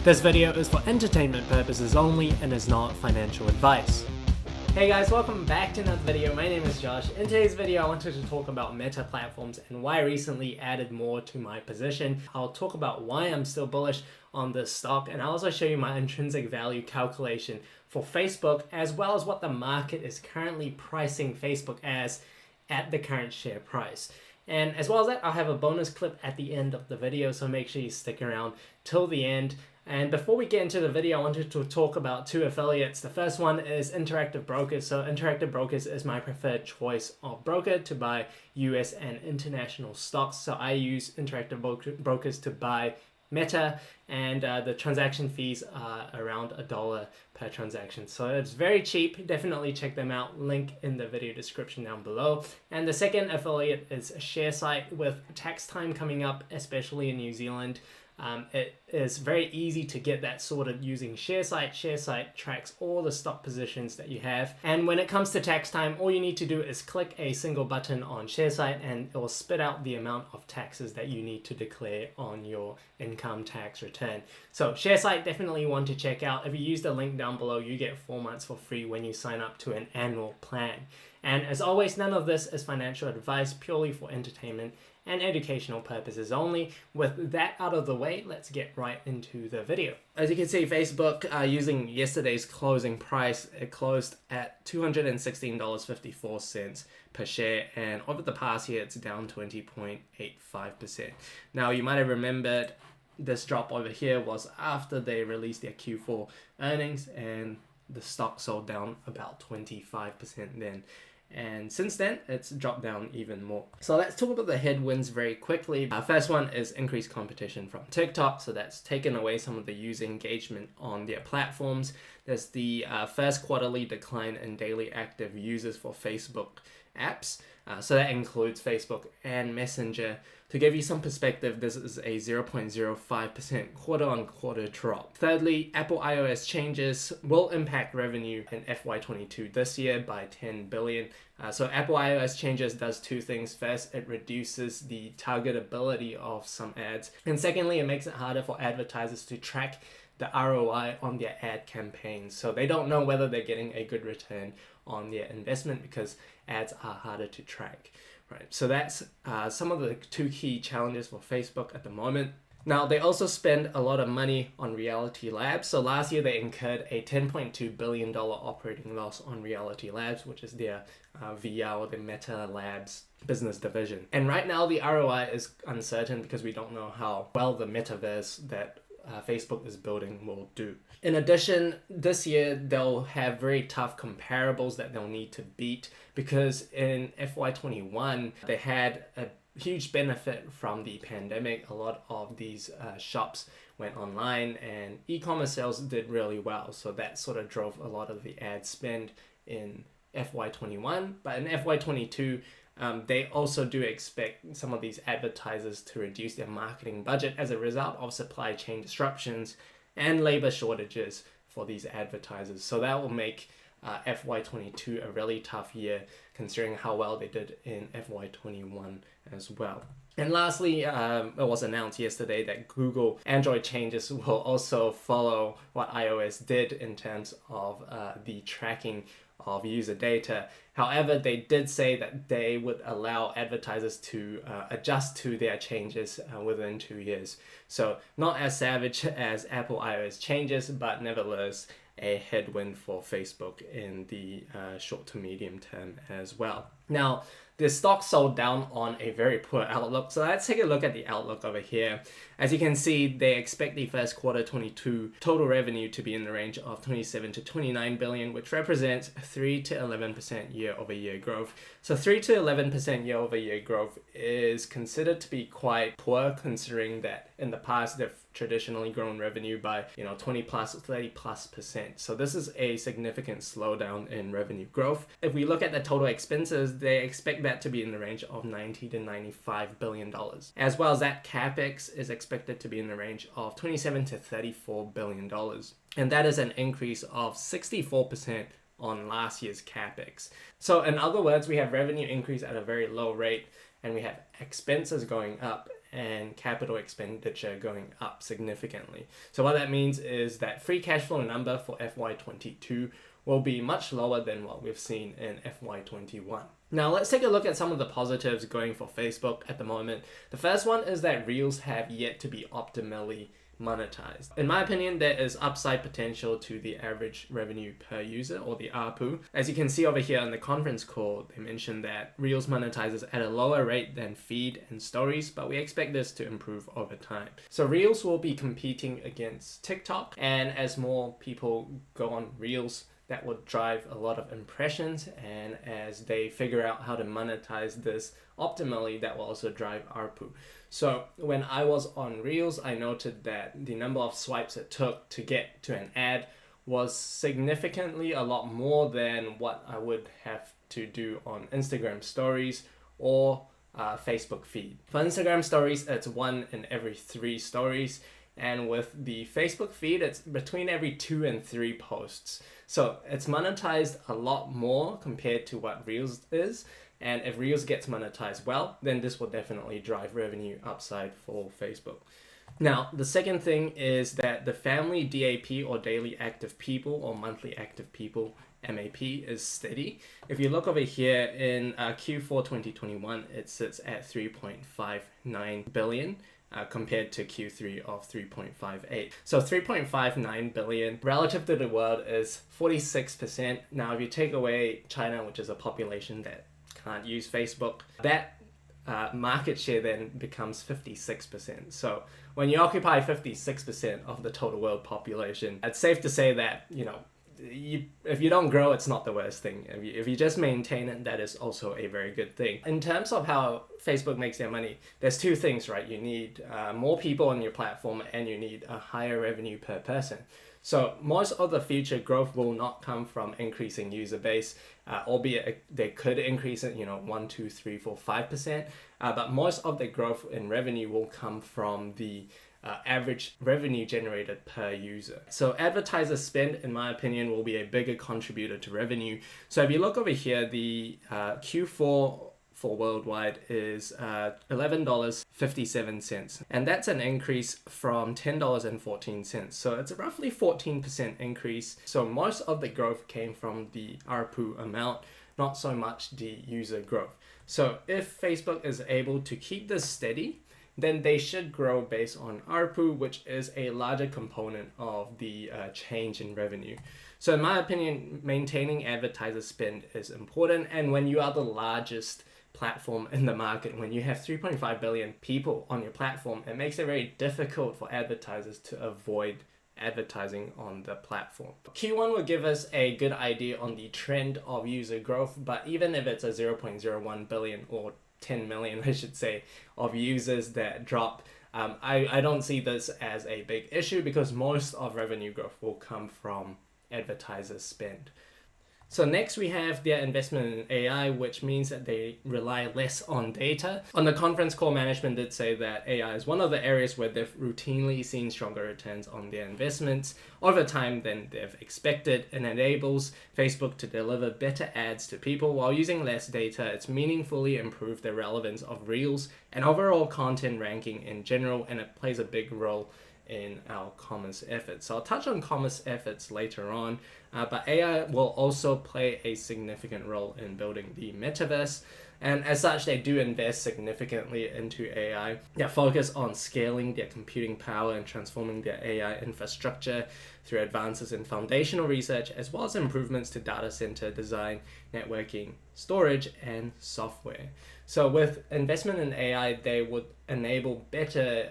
This video is for entertainment purposes only and is not financial advice. Hey guys, welcome back to another video. My name is Josh. In today's video, I wanted to talk about Meta platforms and why I recently added more to my position. I'll talk about why I'm still bullish on this stock, and I'll also show you my intrinsic value calculation for Facebook, as well as what the market is currently pricing Facebook as at the current share price. And as well as that, I'll have a bonus clip at the end of the video, so make sure you stick around till the end. And before we get into the video, I wanted to talk about two affiliates. The first one is Interactive Brokers. So Interactive Brokers is my preferred choice of broker to buy US and international stocks. So I use Interactive Brokers to buy Meta, and the transaction fees are around $1 per transaction. So it's very cheap. Definitely check them out. Link in the video description down below. And the second affiliate is ShareSite. With tax time coming up, especially in New Zealand, it is very easy to get that sorted using ShareSite. ShareSite tracks all the stock positions that you have. And when it comes to tax time, all you need to do is click a single button on ShareSite and it will spit out the amount of taxes that you need to declare on your income tax return. So ShareSite, definitely want to check out. If you use the link down below, you get 4 months for free when you sign up to an annual plan. And as always, none of this is financial advice, purely for entertainment and educational purposes only. With that out of the way, let's get right into the video. As you can see, Facebook, using yesterday's closing price, it closed at $216.54 per share, and over the past year, it's down 20.85%. Now, you might have remembered this drop over here was after they released their Q4 earnings, and the stock sold down about 25% then. And since then, it's dropped down even more. So let's talk about the headwinds very quickly. First one is increased competition from TikTok. So that's taken away some of the user engagement on their platforms. There's the first quarterly decline in daily active users for Facebook apps. So that includes Facebook and Messenger. To give you some perspective, this is a 0.05% quarter-on-quarter drop. Thirdly, Apple iOS changes will impact revenue in FY22 this year by $10 billion. So Apple iOS changes does two things. First, it reduces the targetability of some ads. And secondly, it makes it harder for advertisers to track the ROI on their ad campaigns. So they don't know whether they're getting a good return on their investment because ads are harder to track. Right, so that's some of the two key challenges for Facebook at the moment. Now, they also spend a lot of money on Reality Labs. So last year, they incurred a $10.2 billion operating loss on Reality Labs, which is their VR or the Meta Labs business division. And right now, the ROI is uncertain because we don't know how well the metaverse that Facebook is building will do. In addition, this year they'll have very tough comparables that they'll need to beat because in FY21 they had a huge benefit from the pandemic. A lot of these shops went online and e-commerce sales did really well. So that sort of drove a lot of the ad spend in FY21. But in FY22, they also do expect some of these advertisers to reduce their marketing budget as a result of supply chain disruptions and labor shortages for these advertisers. So that will make FY22 a really tough year considering how well they did in FY21 as well. And lastly, it was announced yesterday that Google Android changes will also follow what iOS did in terms of the tracking of user data. However, they did say that they would allow advertisers to adjust to their changes within 2 years. So not as savage as Apple iOS changes, but nevertheless a headwind for Facebook in the short to medium term as well. Now, the stock sold down on a very poor outlook. So let's take a look at the outlook over here. As you can see, they expect the first quarter 22 total revenue to be in the range of 27 to 29 billion, which represents 3 to 11% year-over-year growth. So 3 to 11% year-over-year growth is considered to be quite poor, considering that in the past they've traditionally grown revenue by 20 plus 30 plus %. So this is a significant slowdown in revenue growth. If we look at the total expenses, they expect that to be in the range of $90 to $95 billion. As well as that, capex is expected to be in the range of $27 to $34 billion. And that is an increase of 64% on last year's capex. So in other words, we have revenue increase at a very low rate and we have expenses going up and capital expenditure going up significantly. So what that means is that free cash flow number for FY22 will be much lower than what we've seen in FY21. Now let's take a look at some of the positives going for Facebook at the moment. The first one is that Reels have yet to be optimally monetized. In my opinion, there is upside potential to the average revenue per user, or the ARPU. As you can see over here on the conference call, they mentioned that Reels monetizes at a lower rate than Feed and Stories, but we expect this to improve over time. So Reels will be competing against TikTok, and as more people go on Reels, that would drive a lot of impressions, and as they figure out how to monetize this optimally, that will also drive ARPU. So when I was on Reels, I noted that the number of swipes it took to get to an ad was significantly a lot more than what I would have to do on Instagram Stories or Facebook feed. For Instagram Stories, it's 1 in every 3 stories. And with the Facebook feed, it's between every 2 and 3 posts. So it's monetized a lot more compared to what Reels is. And if Reels gets monetized well, then this will definitely drive revenue upside for Facebook. Now, the second thing is that the family DAP, or daily active people, or monthly active people, MAP, is steady. If you look over here in Q4 2021, it sits at 3.59 billion. Compared to Q3 of 3.58. So 3.59 billion relative to the world is 46%. Now, if you take away China, which is a population that can't use Facebook, that market share then becomes 56%. So when you occupy 56% of the total world population, it's safe to say that, if you don't grow, it's not the worst thing. If you just maintain it, that is also a very good thing. In terms of how Facebook makes their money, there's 2 things, right? You need more people on your platform, and you need a higher revenue per person. So most of the future growth will not come from increasing user base, albeit they could increase it, 1, 2, 3, 4, 5%. But most of the growth in revenue will come from the average revenue generated per user. So advertiser spend, in my opinion, will be a bigger contributor to revenue. So if you look over here, the Q4 for worldwide is $11.57, and that's an increase from $10.14. So it's a roughly 14% increase. So most of the growth came from the ARPU amount, not so much the user growth. So if Facebook is able to keep this steady, then they should grow based on ARPU, which is a larger component of the change in revenue. So in my opinion, maintaining advertiser spend is important. And when you are the largest platform in the market, when you have 3.5 billion people on your platform, it makes it very difficult for advertisers to avoid advertising on the platform. Q1 will give us a good idea on the trend of user growth, but even if it's a 0.01 billion or 10 million, I should say, of users that drop, I don't see this as a big issue, because most of revenue growth will come from advertiser spend. So next we have their investment in AI, which means that they rely less on data. On the conference call, management did say that AI is one of the areas where they've routinely seen stronger returns on their investments over time than they've expected, and enables Facebook to deliver better ads to people while using less data. It's meaningfully improved the relevance of Reels and overall content ranking in general, and it plays a big role in our commerce efforts. So I'll touch on commerce efforts later on, but AI will also play a significant role in building the metaverse. And as such, they do invest significantly into AI. They focus on scaling their computing power and transforming their AI infrastructure through advances in foundational research, as well as improvements to data center design, networking, storage, and software. So with investment in AI, they would enable better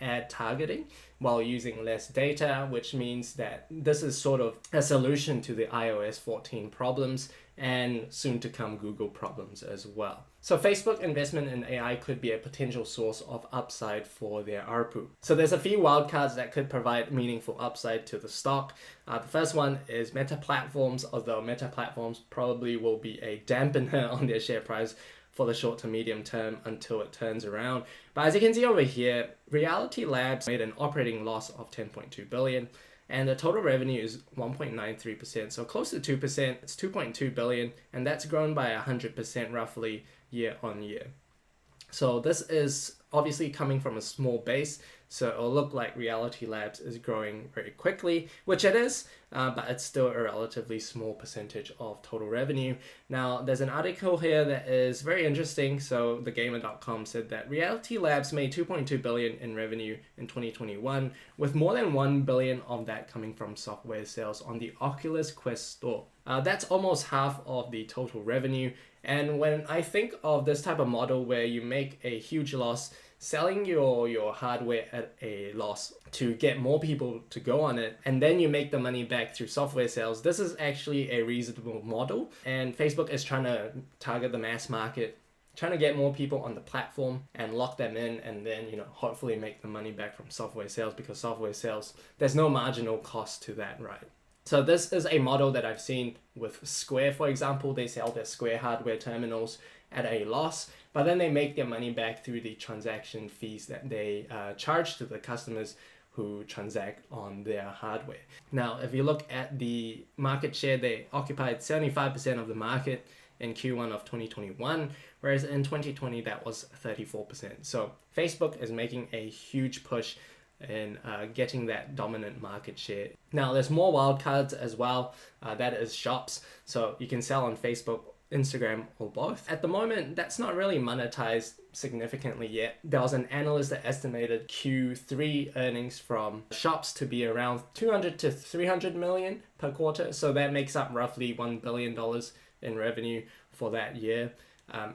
ad targeting while using less data, which means that this is sort of a solution to the iOS 14 problems and soon to come Google problems as well. So Facebook investment in AI could be a potential source of upside for their ARPU. So there's a few wildcards that could provide meaningful upside to the stock. The first one is Meta Platforms, although Meta Platforms probably will be a dampener on their share price for the short to medium term until it turns around. But as you can see over here, Reality Labs made an operating loss of 10.2 billion, and the total revenue is 1.93%, so close to 2%. It's 2.2 billion, and that's grown by 100% roughly year on year. So this is obviously coming from a small base, so it'll look like Reality Labs is growing very quickly, which it is, but it's still a relatively small percentage of total revenue. Now, there's an article here that is very interesting. So thegamer.com said that Reality Labs made 2.2 billion in revenue in 2021, with more than 1 billion of that coming from software sales on the Oculus Quest store. That's almost half of the total revenue. And when I think of this type of model where you make a huge loss selling your hardware at a loss to get more people to go on it, and then you make the money back through software sales, this is actually a reasonable model. And Facebook is trying to target the mass market, trying to get more people on the platform and lock them in, and then hopefully make the money back from software sales, because software sales, there's no marginal cost to that, right? So this is a model that I've seen with Square, for example. They sell their Square hardware terminals at a loss, but then they make their money back through the transaction fees that they charge to the customers who transact on their hardware. Now, if you look at the market share, they occupied 75% of the market in Q1 of 2021, whereas in 2020 that was 34%. So Facebook is making a huge push in getting that dominant market share. Now, there's more wildcards as well, that is shops. So you can sell on Facebook, Instagram, or both. At the moment, that's not really monetized significantly yet. There was an analyst that estimated Q3 earnings from shops to be around 200 to 300 million per quarter. So that makes up roughly $1 billion in revenue for that year,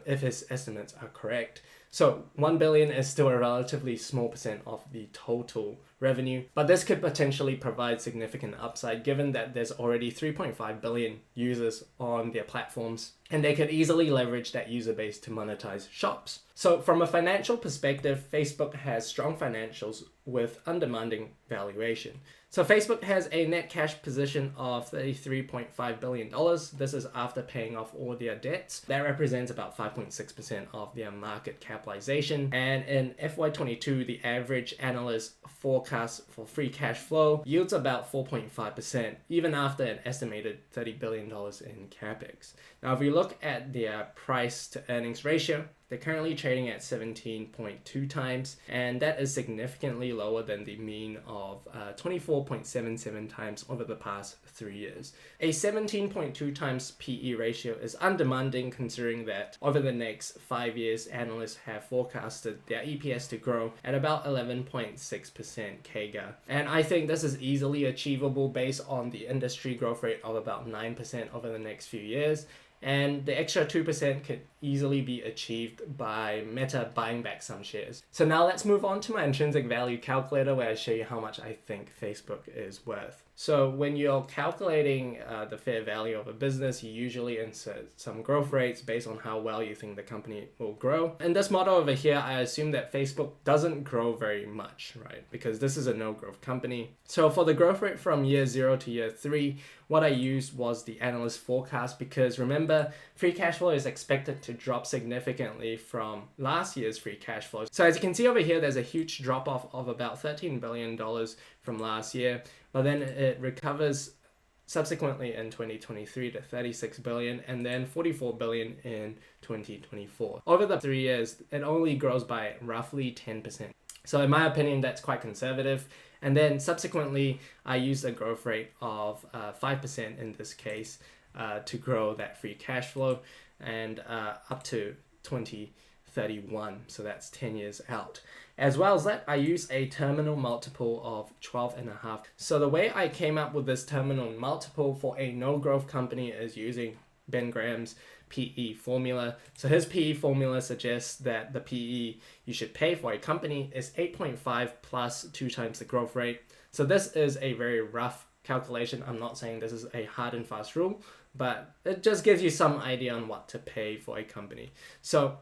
if his estimates are correct. So 1 billion is still a relatively small percent of the total revenue, but this could potentially provide significant upside given that there's already 3.5 billion users on their platforms, and they could easily leverage that user base to monetize shops. So from a financial perspective, Facebook has strong financials with undemanding valuation. So Facebook has a net cash position of $33.5 billion. This is after paying off all their debts. That represents about 5.6% of their market capitalization. And in FY22, the average analyst forecast for free cash flow yields about 4.5%, even after an estimated $30 billion in capex. Now, if we look at their price to earnings ratio, they're currently trading at 17.2 times, and that is significantly lower than the mean of 24.77 times over the past 3 years. A 17.2 times PE ratio is undemanding considering that over the next 5 years, analysts have forecasted their EPS to grow at about 11.6% CAGR. And I think this is easily achievable based on the industry growth rate of about 9% over the next few years. And the extra 2% could easily be achieved by Meta buying back some shares. So now let's move on to my intrinsic value calculator, where I show you how much I think Facebook is worth. So when you're calculating the fair value of a business, you usually insert some growth rates based on how well you think the company will grow. In this model over here, I assume that Facebook doesn't grow very much, right? Because this is a no growth company. So for the growth rate from year 0 to year 3, what I used was the analyst forecast, because remember, free cash flow is expected to drop significantly from last year's free cash flow. So as you can see over here, there's a huge drop off of about $13 billion from last year, but then it recovers subsequently in 2023 to 36 billion and then 44 billion in 2024. Over the 3 years, it only grows by roughly 10%. So in my opinion, that's quite conservative. And then subsequently, I used a growth rate of 5% in this case to grow that free cash flow, and up to 2031. So that's 10 years out. As well as that, I use a terminal multiple of 12.5. So the way I came up with this terminal multiple for a no growth company is using Ben Graham's PE formula. So his PE formula suggests that the PE you should pay for a company is 8.5 plus 2 times the growth rate. So this is a very rough calculation. I'm not saying this is a hard and fast rule, but it just gives you some idea on what to pay for a company. So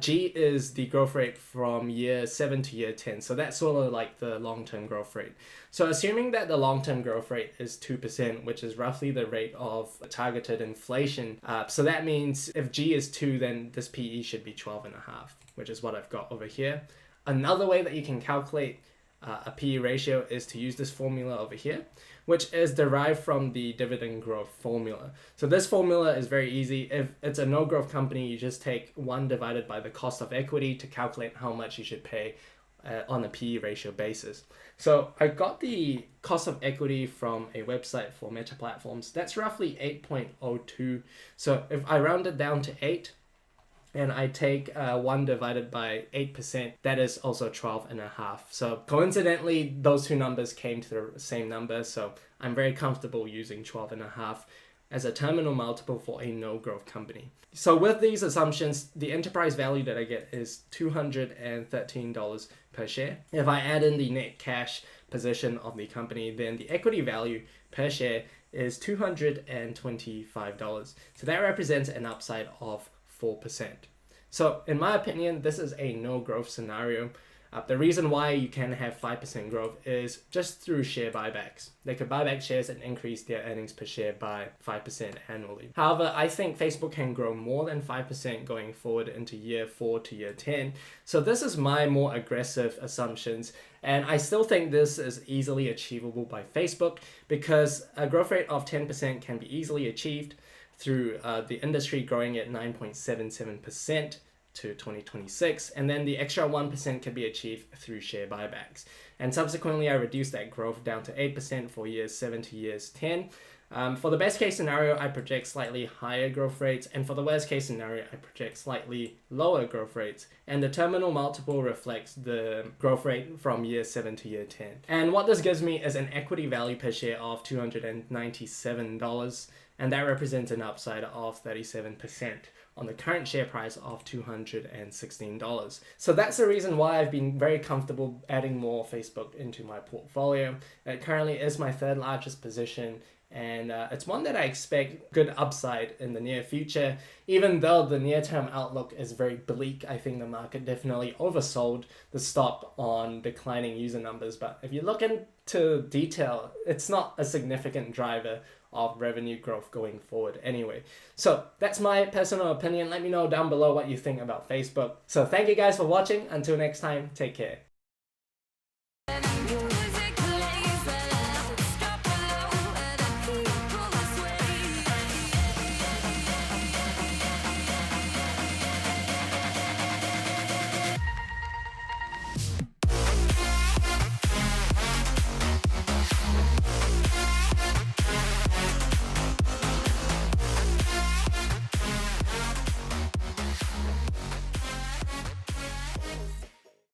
G is the growth rate from year 7 to year 10. So that's sort of like the long-term growth rate. So assuming that the long-term growth rate is 2%, which is roughly the rate of targeted inflation. So that means if G is 2, then this PE should be 12.5, which is what I've got over here. Another way that you can calculate a PE ratio is to use this formula over here, which is derived from the dividend growth formula. So this formula is very easy. If it's a no growth company, you just take 1 divided by the cost of equity to calculate how much you should pay on a PE ratio basis. So I got the cost of equity from a website for meta platforms. That's roughly 8.02. So if I round it down to 8, and I take 1 divided by 8%, that is also 12.5. So coincidentally, those two numbers came to the same number. So I'm very comfortable using 12.5 as a terminal multiple for a no growth company. So with these assumptions, the enterprise value that I get is $213 per share. If I add in the net cash position of the company, then the equity value per share is $225. So that represents an upside of 4%. So in my opinion, this is a no growth scenario. The reason why you can have 5% growth is just through share buybacks. They could buy back shares and increase their earnings per share by 5% annually. However, I think Facebook can grow more than 5% going forward into year 4 to year 10. So this is my more aggressive assumptions. And I still think this is easily achievable by Facebook because a growth rate of 10% can be easily achieved through the industry growing at 9.77% to 2026, and then the extra 1% can be achieved through share buybacks. And subsequently, I reduced that growth down to 8% for years 7 to years 10. For the best case scenario, I project slightly higher growth rates, and for the worst case scenario, I project slightly lower growth rates. And the terminal multiple reflects the growth rate from year 7 to year 10. And what this gives me is an equity value per share of $297, and that represents an upside of 37% on the current share price of $216. So that's the reason why I've been very comfortable adding more Facebook into my portfolio. It currently is my 3rd largest position, and it's one that I expect good upside in the near future. Even though the near-term outlook is very bleak, I think the market definitely oversold the stock on declining user numbers. But if you look into detail, it's not a significant driver of revenue growth going forward anyway. So that's my personal opinion. Let me know down below what you think about Facebook. So thank you guys for watching. Until next time, take care.